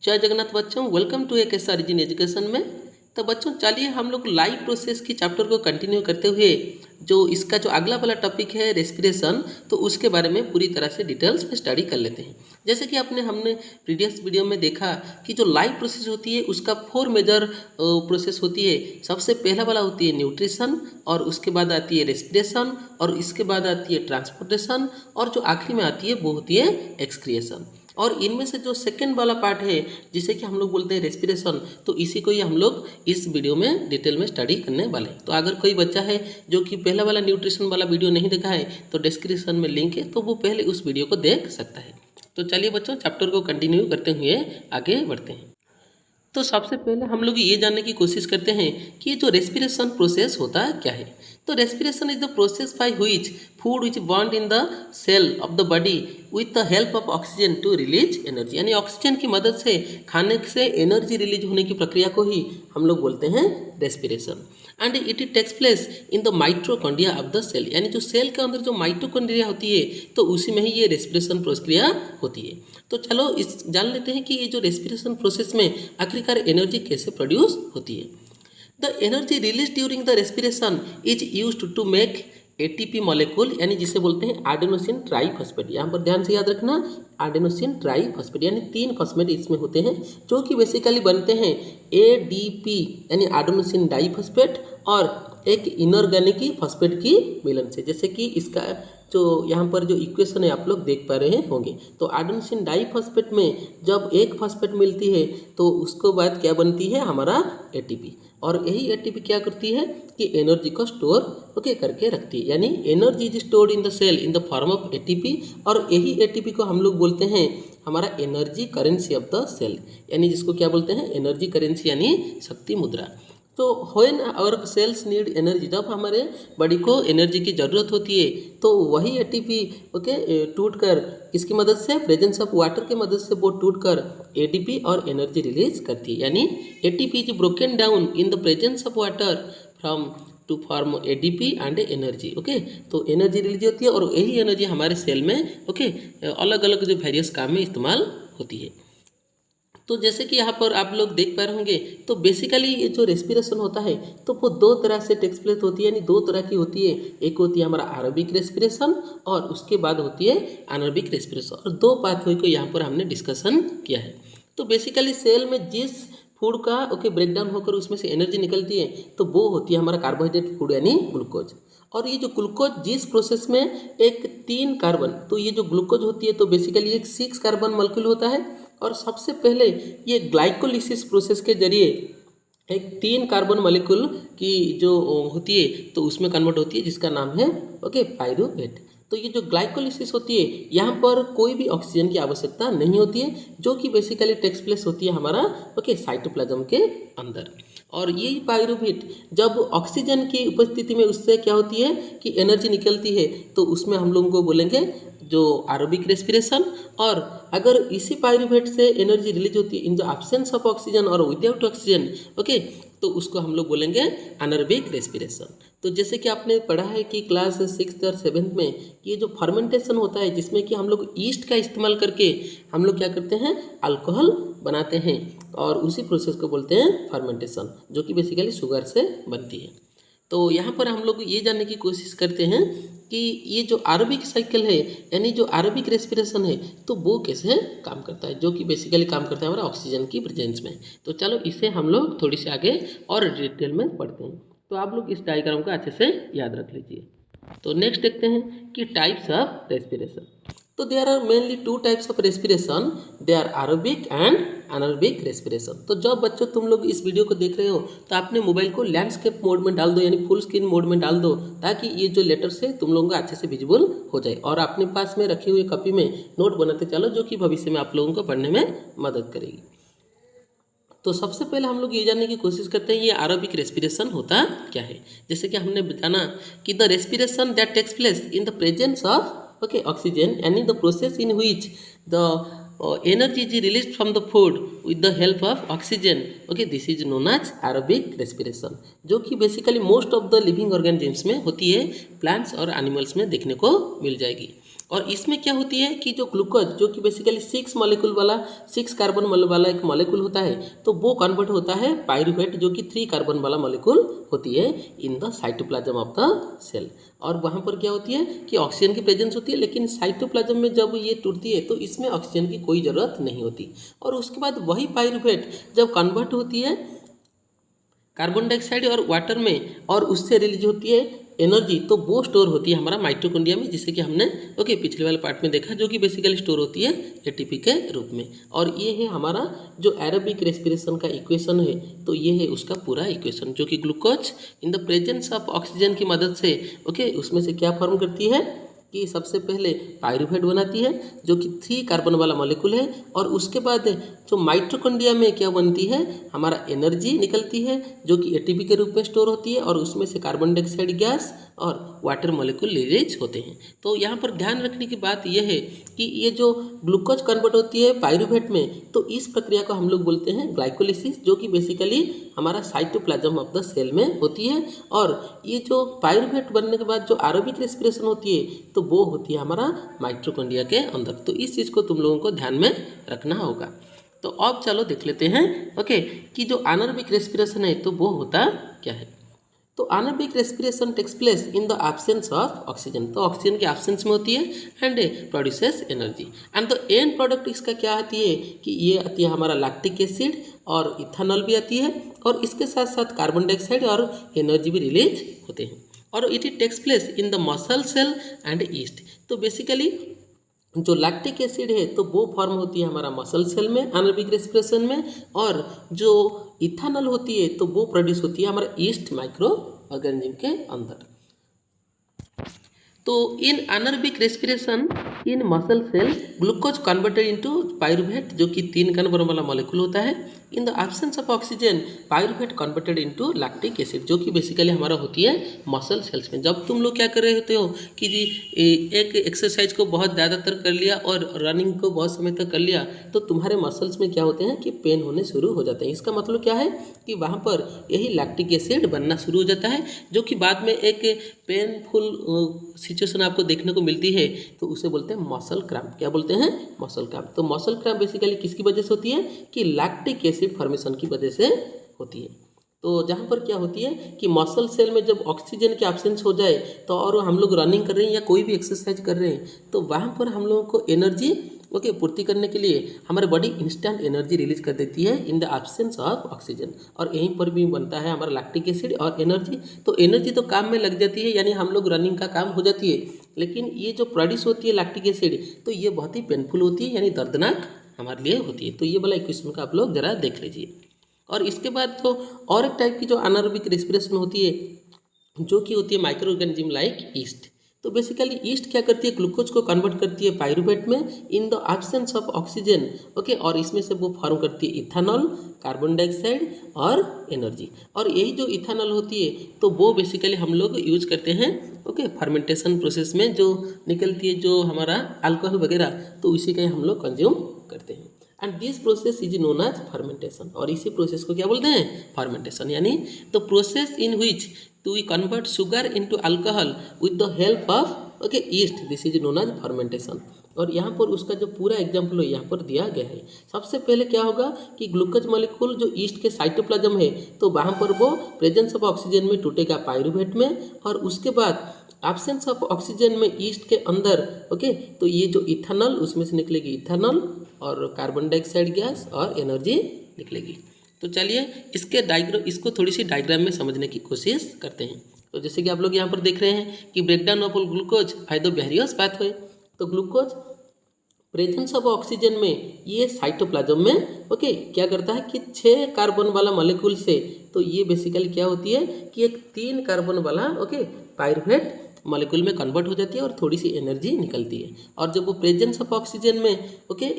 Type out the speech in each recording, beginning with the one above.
जय जगन्नाथ बच्चों, welcome to एक एसआरजी एजुकेशन में। तो बच्चों चलिए हम लोग लाइव प्रोसेस की चैप्टर को कंटिन्यू करते हुए जो इसका जो अगला वाला टॉपिक है रेस्पिरेशन, तो उसके बारे में पूरी तरह से डिटेल्स में स्टडी कर लेते हैं। जैसे कि हमने प्रीवियस वीडियो में देखा कि जो लाइव प्रोसेस होती है उसका 4 मेजर प्रोसेस होती है। सबसे पहला वाला होती है न्यूट्रिशन, और उसके बाद आती है रेस्पिरेशन, और इसके बाद आती है ट्रांसपोर्टेशन, और जो आखिरी में आती है वो होती है एक्सक्रिएशन। और इनमें से जो सेकंड वाला पार्ट है जिसे कि हम लोग बोलते हैं रेस्पिरेशन, तो इसी को ही हम लोग इस वीडियो में डिटेल में स्टडी करने वाले हैं। तो अगर कोई बच्चा है जो कि पहला वाला न्यूट्रिशन वाला वीडियो नहीं देखा है तो डिस्क्रिप्शन में लिंक है, तो वो पहले उस वीडियो को देख सकता है। तो चलिए बच्चों चैप्टर को कंटिन्यू करते हुए आगे बढ़ते हैं। तो सबसे पहले हम लोग ये जानने की कोशिश करते हैं कि जो रेस्पिरेशन प्रोसेस होता है क्या है। तो respiration is the process by which food which bond in the cell of the body with the help of oxygen to release energy, यानी ऑक्सीजन की मदद से खाने से एनर्जी रिलीज होने की प्रक्रिया को ही हम लोग बोलते हैं respiration. And it takes place in the mitochondria of the cell, यानी जो सेल के अंदर जो माइटोकॉन्ड्रिया होती है तो उसी में ही ये रेस्पिरेशन प्रक्रिया होती है। तो चलो इस जान लेते हैं कि ये जो रेस्पिरेशन प्रोसेस में आखिरकार एनर्जी कैसे प्रोड्यूस होती है। The energy release during the respiration is used to make ATP molecule, यानी जिसे बोलते हैं एडेनोसिन ट्राइफॉस्फेट। यहाँ पर ध्यान से याद रखना, एडेनोसिन ट्राइफॉस्फेट यानी 3 फॉस्फेट इसमें होते हैं जो कि बेसिकली बनते हैं एडीपी यानी एडेनोसिन डाइफॉस्फेट और एक इनऑर्गेनिक फॉस्फेट की मिलन से। जैसे कि इसका जो यहाँ पर जो इक्वेशन है आप लोग देख पा रहे होंगे, तो एडेनोसिन डाइफॉस्फेट में जब एक फॉस्फेट मिलती है तो उसको बाद क्या बनती है हमारा एटीपी, और यही एटीपी क्या करती है कि एनर्जी को स्टोर करके रखती है। यानी energy is stored in the cell in the form of ATP, और यही एटीपी को हम लोग बोलते हैं हमारा energy currency of the cell, यानी जिसको क्या बोलते हैं एनर्जी करेंसी यानी शक्ति मुद्रा। तो when our cells need energy, जब हमारे बॉडी को एनर्जी की ज़रूरत होती है तो वही एटीपी टूट कर किसकी मदद से, प्रेजेंस ऑफ वाटर की मदद से वो टूट कर एटीपी और एनर्जी रिलीज करती है। यानी ATP is broken down in the presence of water from to form ADP and energy. तो एनर्जी रिलीज होती है और यही एनर्जी हमारे सेल में अलग अलग जो वेरियस काम में इस्तेमाल होती है। तो जैसे कि यहाँ पर आप लोग देख पा रहे होंगे, तो बेसिकली ये जो रेस्पिरेशन होता है तो वो 2 तरह से टेक्स प्लेस होती है, यानी 2 तरह की होती है। एक होती है हमारा एरोबिक रेस्पिरेशन और उसके बाद होती है एनारोबिक रेस्पिरेशन, और 2 पाथवे को यहाँ पर हमने डिस्कशन किया है। तो बेसिकली सेल में जिस फूड का ब्रेकडाउन होकर उसमें से एनर्जी निकलती है तो वो होती है हमारा कार्बोहाइड्रेट फूड यानी ग्लूकोज। और ये जो ग्लूकोज जिस प्रोसेस में एक 3 कार्बन, तो ये जो ग्लूकोज होती है तो बेसिकली एक 6 कार्बन मॉलिक्यूल होता है, और सबसे पहले ये ग्लाइकोलिसिस प्रोसेस के जरिए एक 3 कार्बन मॉलिक्यूल की जो होती है तो उसमें कन्वर्ट होती है जिसका नाम है पाइरूवेट। तो ये जो ग्लाइकोलिसिस होती है यहाँ पर कोई भी ऑक्सीजन की आवश्यकता नहीं होती है, जो कि बेसिकली टेक्स प्लेस होती है हमारा साइटोप्लाज्म के अंदर। और ये पाइरूवेट जब ऑक्सीजन की उपस्थिति में उससे क्या होती है कि एनर्जी निकलती है, तो उसमें हम लोगों को बोलेंगे जो एरोबिक रेस्पिरेशन। और अगर इसी पाइरूवेट से एनर्जी रिलीज होती है in the absence of oxygen और विदाउट ऑक्सीजन, तो उसको हम लोग बोलेंगे एनारोबिक रेस्पिरेशन। तो जैसे कि आपने पढ़ा है कि क्लास 6th और 7th में ये जो फर्मेंटेशन होता है जिसमें कि हम लोग ईस्ट का इस्तेमाल करके हम लोग क्या करते हैं अल्कोहल बनाते हैं, और उसी प्रोसेस को बोलते हैं फर्मेंटेशन, जो कि बेसिकली शुगर से बनती है। तो यहाँ पर हम लोग ये जानने की कोशिश करते हैं कि ये जो एरोबिक साइकिल है यानी जो एरोबिक रेस्पिरेशन है तो वो कैसे काम करता है, जो कि बेसिकली काम करता है हमारा ऑक्सीजन की प्रेजेंस में। तो चलो इसे हम लोग थोड़ी सी आगे और डिटेल में पढ़ते हैं। तो आप लोग इस डायग्राम को अच्छे से याद रख लीजिए। तो नेक्स्ट देखते हैं कि टाइप्स ऑफ रेस्पिरेशन। तो there are mainly 2 types of respiration, they are aerobic and anaerobic respiration. तो जब बच्चों तुम लोग इस वीडियो को देख रहे हो तो आपने मोबाइल को लैंडस्केप मोड में डाल दो, यानी फुल स्क्रीन मोड में डाल दो, ताकि ये जो लेटर्स है तुम लोगों को अच्छे से विजिबल हो जाए, और अपने पास में रखे हुए कॉपी में नोट बनाते चलो, जो कि भविष्य में आप लोगों को पढ़ने में मदद करेगी। तो सबसे पहले हम लोग ये जानने की कोशिश करते हैं ये एरोबिक रेस्पिरेशन होता क्या है। जैसे कि हमने जाना कि the respiration that takes place in the presence of oxygen, यानी the process in which the energy is released from the food with the help of oxygen, this is known as aerobic respiration, जो कि basically most of the living organisms में होती है, plants और animals में देखने को मिल जाएगी। और इसमें क्या होती है कि जो ग्लूकोज जो कि बेसिकली 6 कार्बन वाला एक मॉलिक्यूल होता है, तो वो कन्वर्ट होता है पायरूवेट जो कि 3 कार्बन वाला मॉलिक्यूल होती है in the cytoplasm of the cell. और वहाँ पर क्या होती है कि ऑक्सीजन की प्रेजेंस होती है, लेकिन साइटोप्लाज्म में जब ये टूटती है तो इसमें ऑक्सीजन की कोई ज़रूरत नहीं होती। और उसके बाद वही पायरूवेट जब कन्वर्ट होती है कार्बन डाइऑक्साइड और वाटर में, और उससे रिलीज होती है एनर्जी, तो वो स्टोर होती है हमारा माइटोकॉन्ड्रिया में, जिसे कि हमने पिछले वाले पार्ट में देखा, जो कि बेसिकली स्टोर होती है एटीपी के रूप में। और ये है हमारा जो एरोबिक रेस्पिरेशन का इक्वेशन है, तो ये है उसका पूरा इक्वेशन, जो कि glucose in the presence of oxygen की मदद से उसमें से क्या फॉर्म करती है कि सबसे पहले पायरूवेट बनाती है जो कि 3 कार्बन वाला मॉलिक्यूल है, और उसके बाद जो माइटोकॉन्ड्रिया में क्या बनती है, हमारा एनर्जी निकलती है जो कि एटीपी के रूप में स्टोर होती है, और उसमें से कार्बन डाइऑक्साइड गैस और वाटर मॉलिक्यूल रिलीज होते हैं। तो यहाँ पर ध्यान रखने की बात यह है कि ये जो ग्लूकोज कन्वर्ट होती है पायरूवेट में, तो इस प्रक्रिया को हम लोग बोलते हैं ग्लाइकोलिसिस, जो कि बेसिकली हमारा साइटोप्लाज्म ऑफ द सेल में होती है। और ये जो पायरूवेट बनने के बाद जो एरोबिक रेस्पिरेशन होती है, तो वो होती है हमारा माइटोकॉन्ड्रिया के अंदर। तो इस चीज़ को तुम लोगों को ध्यान में रखना होगा। तो अब चलो देख लेते हैं कि जो अनारोबिक रेस्पिरेशन है तो वो होता क्या है। तो anaerobic respiration takes place in the absence of oxygen, तो ऑक्सीजन के एब्सेंस में होती है and produces energy. And the end product इसका क्या आती है कि ये आती है हमारा लैक्टिक एसिड और इथेनॉल भी आती है, और इसके साथ साथ कार्बन डाइऑक्साइड और एनर्जी भी रिलीज होते हैं। और it takes place in the muscle cell and yeast. तो बेसिकली जो लैक्टिक एसिड है तो वो फॉर्म होती है हमारा मसल सेल में एनारोबिक रेस्पिरेशन में, और जो इथेनॉल होती है तो वो प्रोड्यूस होती है हमारा ईस्ट माइक्रो ऑर्गेनिज्म के अंदर। तो in anaerobic respiration in muscle cell glucose converted into pyruvate जो कि 3 कार्बन वाला मॉलिक्यूल होता है। In the absence of oxygen pyruvate converted into lactic acid जो कि बेसिकली हमारा होती है मसल सेल्स में। जब तुम लोग क्या कर रहे होते हो कि जी एक एक्सरसाइज को बहुत ज़्यादातर कर लिया और रनिंग को बहुत समय तक कर लिया, तो तुम्हारे मसल्स में क्या होते हैं कि पेन होने शुरू हो जाते हैं। इसका मतलब क्या है कि वहाँ पर यही लैक्टिक एसिड बनना शुरू हो जाता है, जो कि बाद में एक पेनफुल सिचुएशन आपको देखने को मिलती है, तो उसे बोलते हैं मसल क्रैम्प। क्या बोलते हैं? Muscle cramp. तो मसल क्रैम्प बेसिकली किसकी वजह से होती है कि लैक्टिक एसिड फॉर्मेशन की वजह से होती है। तो जहाँ पर क्या होती है कि मसल सेल में जब ऑक्सीजन की एब्सेंस हो जाए, तो और हम लोग रनिंग कर रहे हैं या कोई भी एक्सरसाइज कर रहे हैं, तो वहाँ पर हम लोगों को एनर्जी पूर्ति करने के लिए हमारे बॉडी इंस्टेंट एनर्जी रिलीज कर देती है in the absence of oxygen, और यहीं पर भी बनता है हमारा लैक्टिक एसिड और एनर्जी। तो एनर्जी तो काम में लग जाती है, यानी हम लोग रनिंग का काम हो जाती है, लेकिन ये जो प्रोड्यूस होती है लैक्टिक एसिड, तो ये बहुत ही पेनफुल होती है, यानी दर्दनाक हमारे लिए होती है। तो ये वाला इक्वेशन का आप लोग जरा देख लीजिए। और इसके बाद तो और एक टाइप की जो अनारोबिक रेस्पिरेशन होती है, जो कि होती है माइक्रो ऑर्गेनिज्म लाइक ईस्ट। तो बेसिकली ईस्ट क्या करती है, ग्लूकोज को कन्वर्ट करती है पायरूवेट में इन द एब्सेंस ऑफ ऑक्सीजन, और इसमें से वो फॉर्म करती है इथेनॉल, कार्बन डाइऑक्साइड और एनर्जी। और यही जो इथेनॉल होती है तो वो बेसिकली हम लोग यूज करते हैं फर्मेंटेशन प्रोसेस में, जो निकलती है जो हमारा अल्कोहल वगैरह, तो इसी का हम लोग कंज्यूम करते हैं। And this process is known as fermentation. और इसी प्रोसेस को क्या बोलते हैं? फर्मेंटेशन। यानी the process in which we convert sugar into alcohol with the help of yeast, this is known as fermentation. और यहाँ पर उसका जो पूरा एग्जाम्पल है यहाँ पर दिया गया है। सबसे पहले क्या होगा कि ग्लूकोज मॉलिक्यूल जो ईस्ट के साइटोप्लाज्म है, तो वहाँ पर वो प्रेजेंस ऑफ ऑक्सीजन में टूटेगा पायरूवेट में, और उसके बाद एब्सेंस ऑफ ऑक्सीजन में ईस्ट के अंदर तो ये जो इथेनॉल उसमें से निकलेगी इथेनॉल, और कार्बन डाइऑक्साइड गैस और एनर्जी निकलेगी। तो चलिए इसको थोड़ी सी डायग्राम में समझने की कोशिश करते हैं। तो जैसे कि आप लोग यहाँ पर देख रहे हैं कि breakdown of glucose by the various pathway. तो ग्लूकोज प्रेजेंस ऑफ ऑक्सीजन में ये साइटोप्लाज्म में क्या करता है कि 6 कार्बन वाला मॉलिक्यूल से, तो ये बेसिकली क्या होती है कि एक 3 कार्बन वाला पायरूवेट मॉलिक्यूल में कन्वर्ट हो जाती है और थोड़ी सी एनर्जी निकलती है। और जब वो प्रेजेंस ऑफ ऑक्सीजन में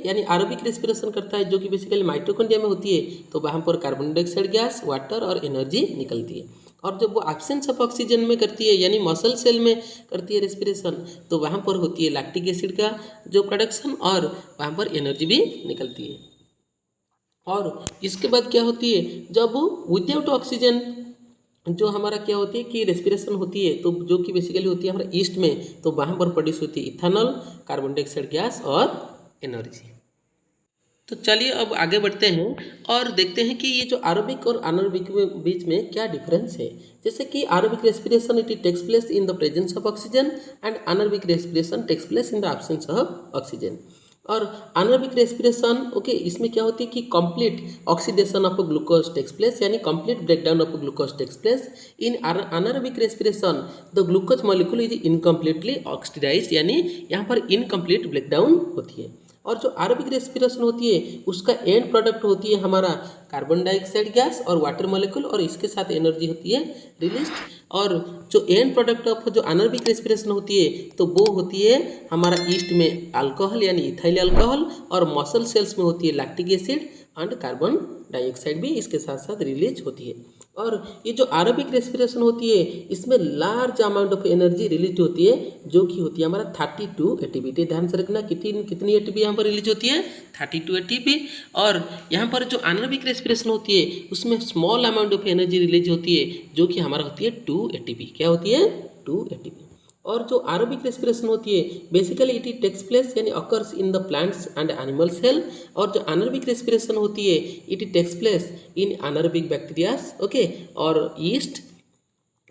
यानी एरोबिक रेस्पिरेशन करता है, जो कि बेसिकली माइटोकॉन्ड्रिया में होती है, तो वहाँ पर कार्बन डाइऑक्साइड गैस, वाटर और एनर्जी निकलती है। और जब वो एब्सेंस ऑफ ऑक्सीजन में करती है, यानी मसल सेल में करती है रेस्पिरेशन, तो वहाँ पर होती है लैक्टिक एसिड का जो प्रोडक्शन, और वहाँ पर एनर्जी भी निकलती है। और इसके बाद क्या होती है, जब वो विदाउट ऑक्सीजन जो हमारा क्या होती है कि रेस्पिरेशन होती है, तो जो कि बेसिकली होती है हमारा ईस्ट में, तो वहाँ पर प्रोड्यूस होती है इथेनॉल, कार्बन डाइऑक्साइड गैस और एनर्जी। तो चलिए अब आगे बढ़ते हैं और देखते हैं कि ये जो एरोबिक और अनारोबिक के बीच में क्या डिफरेंस है। जैसे कि aerobic respiration it takes place in the presence of oxygen and anaerobic respiration takes place in the absence of oxygen. और अनारोबिक रेस्पिरेशन ओके, इसमें क्या होती है कि complete oxidation of glucose takes place, यानी complete breakdown of glucose takes place. In anaerobic respiration the glucose molecule is incompletely oxidised, यानी यहाँ पर इनकम्प्लीट ब्रेकडाउन होती है। और जो एरोबिक रेस्पिरेशन होती है उसका एंड प्रोडक्ट होती है हमारा कार्बन डाइऑक्साइड गैस और वाटर मॉलिक्यूल, और इसके साथ एनर्जी होती है रिलीज। और जो एंड प्रोडक्ट ऑफ जो अनारोबिक रेस्पिरेशन होती है तो वो होती है हमारा ईस्ट में अल्कोहल यानी इथाइल अल्कोहल, और मसल सेल्स में होती है lactic acid and carbon dioxide भी इसके साथ साथ रिलीज होती है। और ये जो एरोबिक रेस्पिरेशन होती है इसमें large amount of energy release होती है, जो कि होती है हमारा 32 एटीपी। ध्यान से रखना कितनी एटीपी यहाँ पर रिलीज होती है, 32 एटीपी। और यहाँ पर जो अनारोबिक रेस्पिरेशन होती है उसमें small amount of energy release होती है, जो कि हमारा होती है 2 एटीपी। क्या होती है, 2 एटीपी। और जो एरोबिक रेस्पिरेशन होती है बेसिकली इट टेक्स प्लेस यानी occurs in the plants and animal cell. और जो अनारोबिक रेस्पिरेशन होती है it takes place in anaerobic bacterias okay, और ईस्ट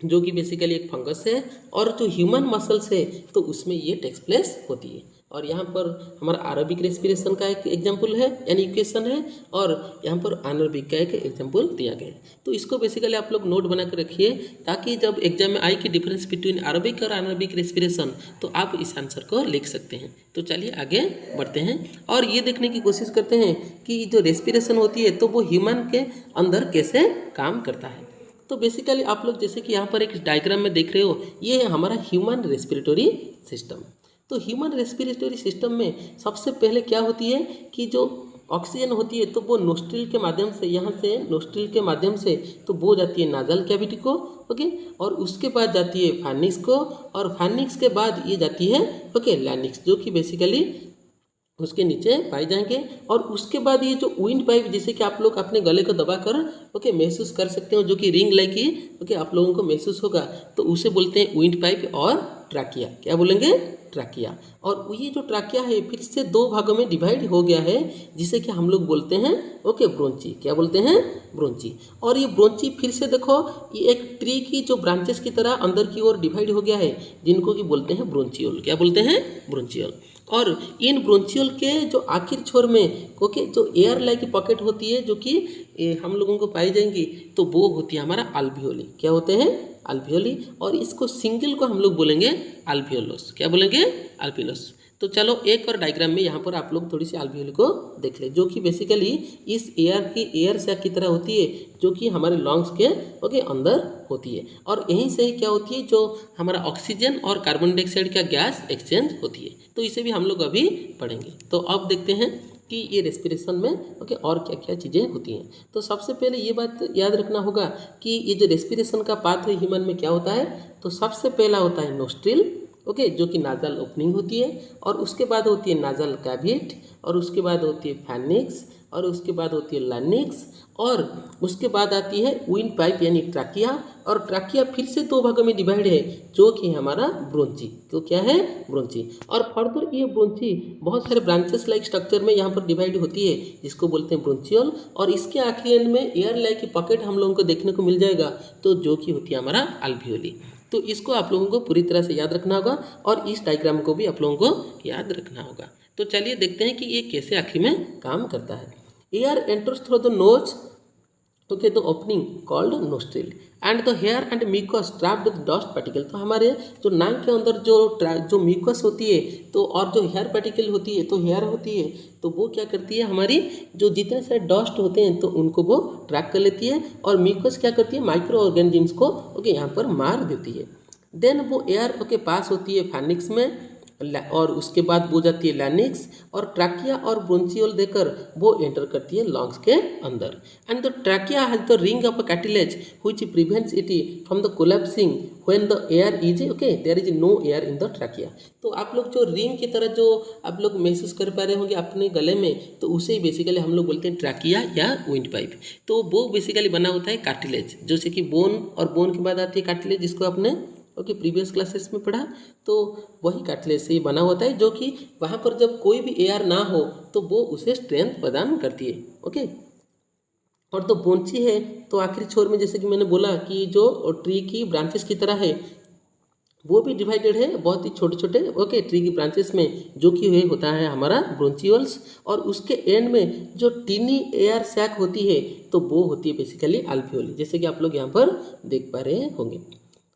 जो कि बेसिकली एक फंगस है। और जो ह्यूमन मसल्स है तो उसमें ये टेक्स प्लेस होती है। और यहाँ पर हमारा एरोबिक रेस्पिरेशन का एक एग्जाम्पल है यानी इक्वेशन है, और यहाँ पर अनारोबिक का एक एग्जाम्पल दिया गया है। तो इसको बेसिकली आप लोग नोट बना कर रखिए, ताकि जब एग्जाम में आए कि डिफरेंस बिटवीन एरोबिक और अनारोबिक रेस्पिरेशन तो आप इस आंसर को लिख सकते हैं। तो चलिए आगे बढ़ते हैं और ये देखने की कोशिश करते हैं कि जो रेस्पिरेशन होती है तो वो ह्यूमन के अंदर कैसे काम करता है। तो बेसिकली आप लोग जैसे कि यहाँ पर एक डायग्राम में देख रहे हो, ये है हमारा ह्यूमन रेस्पिरेटरी सिस्टम। तो ह्यूमन रेस्पिरेटरी सिस्टम में सबसे पहले क्या होती है कि जो ऑक्सीजन होती है तो वो नोस्ट्रिल के माध्यम से, यहाँ से नोस्ट्रिल के माध्यम से तो वो जाती है नाजल कैविटी को ओके, और उसके बाद जाती है फार्निक्स को, और फार्निक्स के बाद ये जाती है ओके लैरिंक्स, जो कि बेसिकली उसके नीचे पाए जाएंगे। और उसके बाद ये जो विंड पाइप जिसे कि आप लोग अपने गले को दबाकर ओके महसूस कर सकते हो, जो कि रिंग लाइक ही ओके आप लोगों को महसूस होगा, तो उसे बोलते हैं विंड पाइप और ट्राकिया। क्या बोलेंगे, ट्राकिया। और ये जो ट्राकिया है फिर से 2 भागों में डिवाइड हो गया है, जिसे कि हम लोग बोलते हैं ओके ब्रोंची। क्या बोलते हैं, ब्रोंची। और ये ब्रोंची फिर से देखो ये एक ट्री की जो ब्रांचेस की तरह अंदर की ओर डिवाइड हो गया है, जिनको कि बोलते हैं ब्रोंचियोल। क्या बोलते हैं, ब्रोंचियोल। और इन ब्रोंचियोल के जो आखिर छोर में ओके जो एयर लाइक पॉकेट होती है, जो कि हम लोगों को पाई जाएंगी, तो वो होती है हमारा अल्वियोली। क्या होते हैं, अल्वियोली। और इसको सिंगल को हम लोग बोलेंगे अल्वियोलस। क्या बोलेंगे, अल्वियोलस। तो चलो एक और डायग्राम में यहाँ पर आप लोग थोड़ी सी अल्वियोली को देख ले, जो कि बेसिकली इस एयर सैक की तरह होती है, जो कि हमारे लंग्स के ओके अंदर होती है। और यहीं से ही क्या होती है, जो हमारा ऑक्सीजन और कार्बन डाइऑक्साइड का गैस एक्सचेंज होती है। तो इसे भी हम लोग अभी पढ़ेंगे। तो अब देखते हैं कि ये रेस्पिरेशन में ओके और क्या क्या चीज़ें होती हैं। तो सबसे पहले ये बात याद रखना होगा कि ये जो रेस्पिरेशन का पाथ है ह्यूमन में क्या होता है, तो सबसे पहला होता है नोस्ट्रिल ओके, जो कि नाजल ओपनिंग होती है, और उसके बाद होती है नाजल कैविट, और उसके बाद होती है फैनिक्स, और उसके बाद होती है लैरिंक्स, और उसके बाद आती है विंड पाइप यानी ट्राकिया। और ट्राकिया फिर से 2 भागों में डिवाइड है, जो कि हमारा ब्रोंची। तो क्या है, ब्रोंची। और फर्दर ये ब्रोंची बहुत सारे ब्रांचेस लाइक स्ट्रक्चर में यहाँ पर डिवाइड होती है, जिसको बोलते हैं ब्रोंचियोल। और इसके आखिरी एंड में एयर लाइक की पॉकेट हम लोगों को देखने को मिल जाएगा, तो जो कि होती है हमारा अल्वियोली। तो इसको आप लोगों को पूरी तरह से याद रखना होगा, और इस डायग्राम को भी आप लोगों को याद रखना होगा। तो चलिए देखते हैं कि ये कैसे आखिर में काम करता है। Air enters through the nose okay, the opening called nostril and the hair and mucus trapped with dust particle. तो हमारे जो नाक के अंदर जो म्यूकस होती है तो और जो हेयर पार्टिकल होती है, तो हेयर होती है, तो वो क्या करती है, हमारी जो जितने सारे डस्ट होते हैं तो उनको वो ट्रैक कर लेती है, और म्यूकस क्या करती है, माइक्रो ऑर्गेनिजम्स को ओके यहाँ पर मार देती है। देन वो एयर ओके पास होती है फैनिक्स में, और उसके बाद वो जाती है लैनिक्स और ट्रैकिया और ब्रोंचियोल देकर वो एंटर करती है लंग्स के अंदर। And the trachea has the ring of a cartilage which prevents it from the collapsing when the air is there is no air in the trachea. तो आप लोग जो रिंग की तरह जो आप लोग महसूस कर पा रहे होंगे अपने गले में, तो उसे बेसिकली हम लोग बोलते हैं ट्रैकिया या विंड पाइप। तो वो बेसिकली बना होता है कार्टिलेज, जैसे कि बोन, और बोन के बाद आती है कार्टिलेज, जिसको आपने प्रीवियस क्लासेस में पढ़ा। तो वही कार्टिलेज से ही बना होता है, जो कि वहाँ पर जब कोई भी एयर ना हो तो वो उसे स्ट्रेंथ प्रदान करती है। और तो बोंची है तो आखिरी छोर में, जैसे कि मैंने बोला कि जो ट्री की ब्रांचेस की तरह है, वो भी डिवाइडेड है बहुत ही छोटे छोटे ट्री की ब्रांचेस में, जो कि ये होता है हमारा ब्रोंचियोल्स। और उसके एंड में जो टीनी एयर सैक होती है, तो वो होती है बेसिकली अल्वियोली, जैसे कि आप लोग यहाँ पर देख पा रहे होंगे।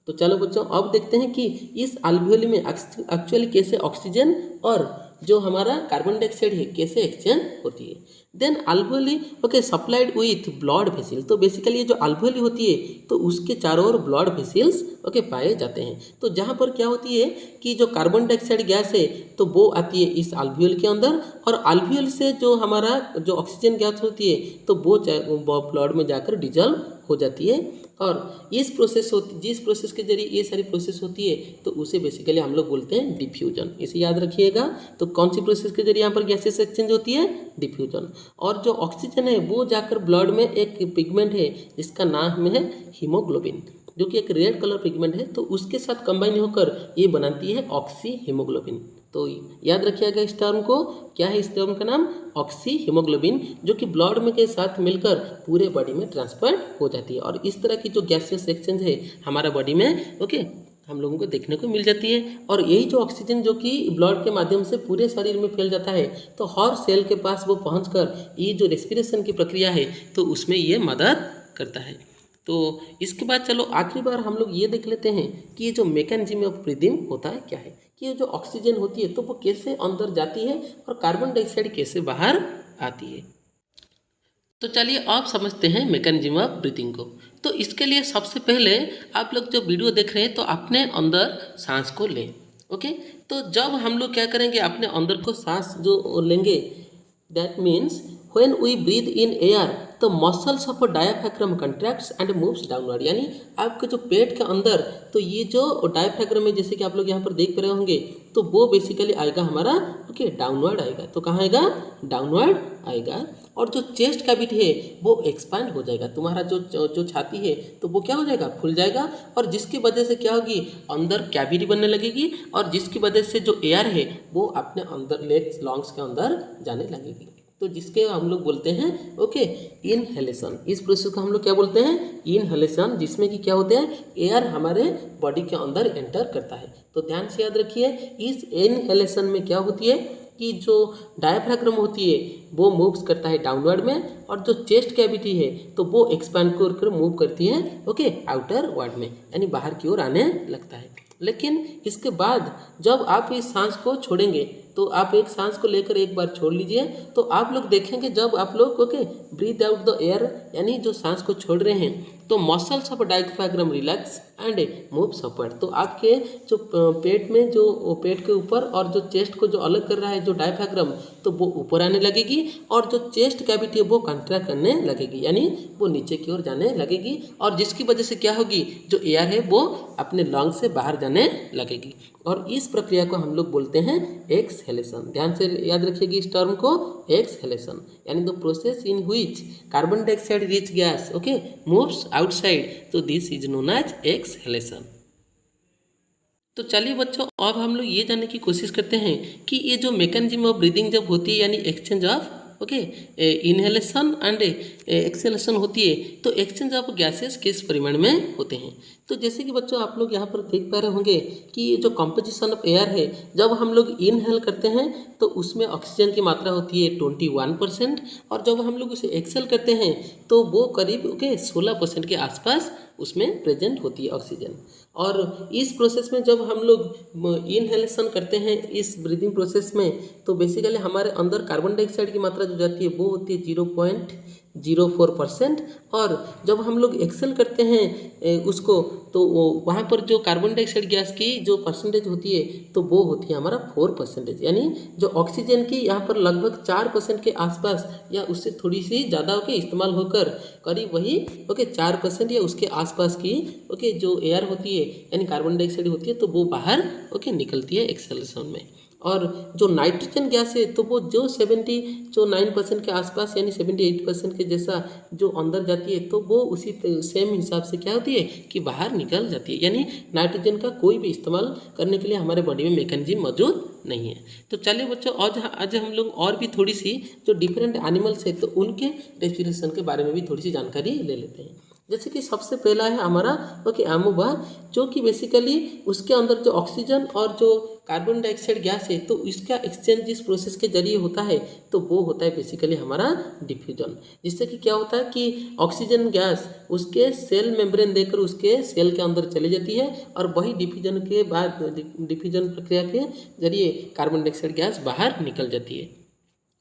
तो चलो बच्चों, अब देखते हैं कि इस अल्वियोली में एक्चुअली कैसे ऑक्सीजन और जो हमारा कार्बन डाइऑक्साइड है कैसे एक्सचेंज होती है। Then alveoli supplied with blood vessel. तो बेसिकली ये जो अल्वियोली होती है, तो उसके चारों ओर ब्लड वेसिल्स पाए जाते हैं। तो जहाँ पर क्या होती है कि जो कार्बन डाइऑक्साइड गैस है, तो वो आती है इस अल्वियोल के अंदर, और अल्वियोल से जो हमारा जो ऑक्सीजन गैस होती है, तो वो ब्लड में जाकर डिजल्व हो जाती है। और जिस प्रोसेस के जरिए ये सारी प्रोसेस होती है, तो उसे बेसिकली हम लोग बोलते हैं डिफ्यूजन। इसे याद रखिएगा। तो कौन सी प्रोसेस के जरिए यहाँ पर गैसेस एक्सचेंज होती है? डिफ्यूजन। और जो ऑक्सीजन है वो जाकर ब्लड में एक पिगमेंट है जिसका नाम है हीमोग्लोबिन, जो कि एक रेड कलर पिगमेंट है, तो उसके साथ कंबाइन होकर ये बनाती है ऑक्सी हीमोग्लोबिन। तो याद रखिएगा इस टर्म को, क्या है इस टर्म का नाम? ऑक्सी हीमोग्लोबिन, जो कि ब्लड में के साथ मिलकर पूरे बॉडी में ट्रांसफर हो जाती है। और इस तरह की जो गैसियस एक्सचेंज है हमारा बॉडी में हम लोगों को देखने को मिल जाती है। और यही जो ऑक्सीजन जो कि ब्लड के माध्यम से पूरे शरीर में फैल जाता है, तो हर सेल के पास वो पहुंचकर ये जो रेस्पिरेशन की प्रक्रिया है, तो उसमें ये मदद करता है। तो इसके बाद चलो आखिरी बार हम लोग ये देख लेते हैं कि ये जो मैकेनिज्म ऑफ ब्रीदिंग होता है क्या है, कि ये जो ऑक्सीजन होती है तो वो कैसे अंदर जाती है और कार्बन डाइऑक्साइड कैसे बाहर आती है। तो चलिए अब समझते हैं मैकेनिज्म ऑफ ब्रीदिंग को। तो इसके लिए सबसे पहले आप लोग जो वीडियो देख रहे हैं, तो अपने अंदर सांस को लें। तो जब हम लोग क्या करेंगे, अपने अंदर को सांस जो लेंगे, that means when we breathe in air तो muscles of diaphragm contracts and moves downward. यानी आपके जो पेट के अंदर, तो ये जो डायफ्राम है, जैसे कि आप लोग यहाँ पर देख रहे होंगे, तो वो बेसिकली आएगा हमारा डाउनवर्ड आएगा। तो कहाँ आएगा? डाउनवर्ड आएगा। और जो चेस्ट कैविटी है वो एक्सपांड हो जाएगा। तुम्हारा जो छाती है, तो वो क्या हो जाएगा? फूल जाएगा। और जिसकी वजह से क्या होगी? अंदर कैविटी बनने लगेगी, और जिसकी वजह से जो एयर है वो अपने अंदर लंग्स के अंदर जाने लगेगी। तो जिसके हम लोग बोलते हैं इनहेलेशन। इस प्रोसेस को हम लोग क्या बोलते हैं? इनहेलेशन, जिसमें कि क्या होते हैं? एयर हमारे बॉडी के अंदर एंटर करता है। तो ध्यान से याद रखिए, इस इनहेलेशन में क्या होती है कि जो डायफ्राम होती है वो मूव्स करता है डाउनवर्ड में, और जो चेस्ट कैविटी है तो वो एक्सपैंड कर मूव करती है आउटर वर्ड में, यानी बाहर की ओर आने लगता है। लेकिन इसके बाद जब आप इस सांस को छोड़ेंगे, तो आप एक सांस को लेकर एक बार छोड़ लीजिए, तो आप लोग देखेंगे जब आप लोग ब्रीथ आउट द एयर, यानी जो सांस को छोड़ रहे हैं, तो muscles of diaphragm relax and moves upward. तो आपके जो पेट में, जो पेट के ऊपर और जो चेस्ट को जो अलग कर रहा है जो डायफ्राम, तो वो ऊपर आने लगेगी, और जो चेस्ट कैविटी है वो कंट्रैक्ट करने लगेगी, यानी वो नीचे की ओर जाने लगेगी। और जिसकी वजह से क्या होगी? जो एयर है वो अपने लंग से बाहर जाने लगेगी। और इस प्रक्रिया को हम लोग बोलते हैं एक्सहेलेशन। ध्यान से याद रखिएगा इस टर्म को, एक्सहेलेशन, यानी the process in which carbon dioxide rich gas moves outside, तो this is known as exhalation. तो चलिए बच्चों, अब हम लोग ये जानने की कोशिश करते हैं कि ये जो मैकेनिज्म ऑफ ब्रीदिंग जब होती है, यानी exchange of inhalation and exhalation होती है, तो एक्सचेंज ऑफ गैसेस किस परिमाण में होते हैं। तो जैसे कि बच्चों आप लोग यहाँ पर देख पा रहे होंगे कि ये जो कंपोजिशन ऑफ एयर है, जब हम लोग इनहेल करते हैं तो उसमें ऑक्सीजन की मात्रा होती है 21%, और जब हम लोग उसे एक्सहेल करते हैं तो वो करीब 16% के आसपास उसमें प्रेजेंट होती है ऑक्सीजन। और इस प्रोसेस में जब हम लोग इनहेलेशन करते हैं इस ब्रीदिंग प्रोसेस में, तो बेसिकली हमारे अंदर कार्बन डाइऑक्साइड की मात्रा जो जाती है वो होती है 0.04%। और जब हम लोग एक्सेल करते हैं उसको, तो वहाँ पर जो कार्बन डाइऑक्साइड गैस की जो परसेंटेज होती है तो वो होती है हमारा 4%। यानी जो ऑक्सीजन की यहाँ पर लगभग 4% के आसपास या उससे थोड़ी सी ज़्यादा इस्तेमाल होकर करीब वही 4% या उसके आसपास की जो एयर होती है यानी कार्बन डाइऑक्साइड होती है तो वो बाहर निकलती है एक्सेलेशन में। और जो नाइट्रोजन गैस है तो वो जो 9% के आसपास यानी 78% के जैसा जो अंदर जाती है तो वो उसी सेम हिसाब से क्या होती है कि बाहर निकल जाती है। यानी नाइट्रोजन का कोई भी इस्तेमाल करने के लिए हमारे बॉडी में मैकेनिज्म मौजूद नहीं है। तो चलिए बच्चों, आज हम लोग और भी थोड़ी सी जो डिफरेंट एनिमल्स है तो उनके रेस्पिरेशन के बारे में भी थोड़ी सी जानकारी ले लेते हैं। जैसे कि सबसे पहला है हमारा अमोबा, जो कि बेसिकली उसके अंदर जो ऑक्सीजन और जो कार्बन डाइऑक्साइड गैस है तो इसका एक्सचेंज जिस प्रोसेस के जरिए होता है तो वो होता है बेसिकली हमारा डिफ्यूजन। जिससे कि क्या होता है कि ऑक्सीजन गैस उसके सेल मेम्ब्रेन देकर उसके सेल के अंदर चली जाती है और वही डिफ्यूजन के बाद डिफ्यूजन प्रक्रिया के जरिए कार्बन डाइऑक्साइड गैस बाहर निकल जाती है।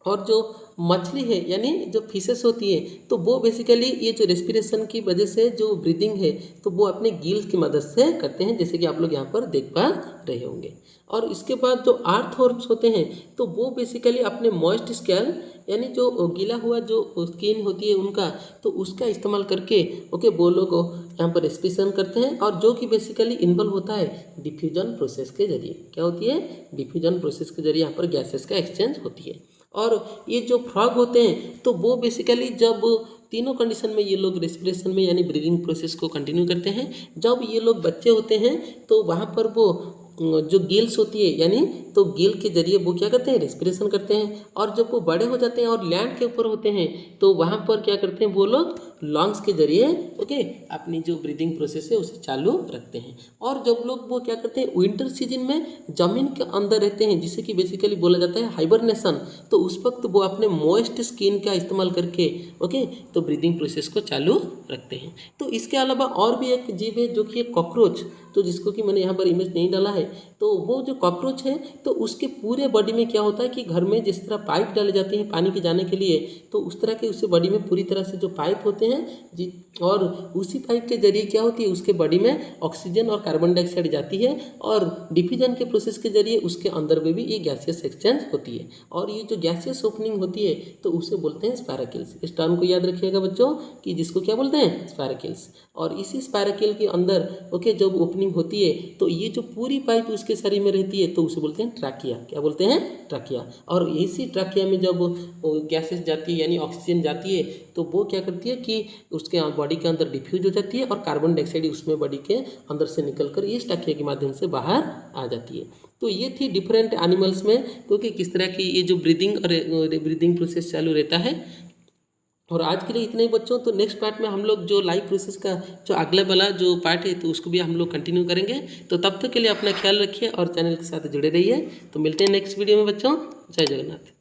और जो मछली है यानी जो फिशेस होती है तो वो बेसिकली ये जो रेस्पिरेशन की वजह से जो ब्रीदिंग है तो वो अपने गिल्स की मदद से करते हैं, जैसे कि आप लोग यहाँ पर देख पा रहे होंगे। और इसके बाद जो आर्थ्रोपोड्स होते हैं तो वो बेसिकली अपने मॉइस्ट स्केल यानी जो गीला हुआ जो स्किन होती है उनका तो उसका इस्तेमाल करके वो लोग यहाँ पर रेस्पिरेशन करते हैं। और जो कि बेसिकली इन्वॉल्व होता है डिफ्यूजन प्रोसेस के जरिए। क्या होती है? डिफ्यूजन प्रोसेस के जरिए यहाँ पर गैसेस का एक्सचेंज होती है। और ये जो फ्रॉग होते हैं तो वो बेसिकली जब तीनों कंडीशन में ये लोग रेस्पिरेशन में यानी ब्रीदिंग प्रोसेस को कंटिन्यू करते हैं। जब ये लोग बच्चे होते हैं तो वहाँ पर वो जो गिल्स होती है यानी तो गिल के जरिए वो क्या करते हैं? रेस्पिरेशन करते हैं। और जब वो बड़े हो जाते हैं और लैंड के ऊपर होते हैं तो वहाँ पर क्या करते हैं वो लोग लंग्स के जरिए अपनी जो ब्रीदिंग प्रोसेस है उसे चालू रखते हैं। और जब लोग वो क्या करते हैं विंटर सीजन में ज़मीन के अंदर रहते हैं जिसे कि बेसिकली बोला जाता है हाइबरनेशन, तो उस वक्त वो अपने मॉइस्ट स्किन का इस्तेमाल करके तो ब्रीदिंग प्रोसेस को चालू रखते हैं। तो इसके अलावा और भी एक जीव है जो कि एक कॉकरोच, तो जिसको कि मैंने यहाँ पर इमेज नहीं डाला है। तो वो जो कॉकरोच है तो उसके पूरे बॉडी में क्या होता है कि घर में जिस तरह पाइप डाले जाते हैं पानी के जाने के लिए तो उस तरह के उससे बॉडी में पूरी तरह से जो पाइप होते हैं जी, और उसी पाइप के जरिए क्या होती है उसके बॉडी में ऑक्सीजन और कार्बन डाइऑक्साइड जाती है और डिफ्यूजन के प्रोसेस के जरिए उसके अंदर में भी ये गैसियस एक्सचेंज होती है। और ये जो गैसियस ओपनिंग होती है तो उसे बोलते हैं स्पायरकिल्स। इस टर्म को याद रखिएगा बच्चों कि जिसको क्या बोलते हैं? स्पायरकिल्स। और इसी स्पायरकिल के अंदर जब ओपनिंग होती है तो ये जो पूरी पाइप उसके शरीर में रहती है तो उसे बोलते हैं ट्रैकिया। क्या बोलते हैं? ट्रैकिया। और इसी ट्रैकिया में जब गैसेस जाती है यानी ऑक्सीजन जाती है तो वो क्या करती है कि उसके बॉडी के अंदर डिफ्यूज हो जाती है और कार्बन डाइऑक्साइड उसमें बॉडी के अंदर से निकलकर इस ट्रैकिया के माध्यम से बाहर आ जाती है। तो ये थी डिफरेंट एनिमल्स में क्योंकि किस तरह की ये जो ब्रीदिंग प्रोसेस चालू रहता है। और आज के लिए इतने ही बच्चों। तो नेक्स्ट पार्ट में हम लोग जो लाइव प्रोसेस का जो अगला वाला जो पार्ट है तो उसको भी हम लोग कंटिन्यू करेंगे। तो तब तक के लिए अपना ख्याल रखिए और चैनल के साथ जुड़े रहिए। तो मिलते हैं नेक्स्ट वीडियो में बच्चों। जय जगन्नाथ।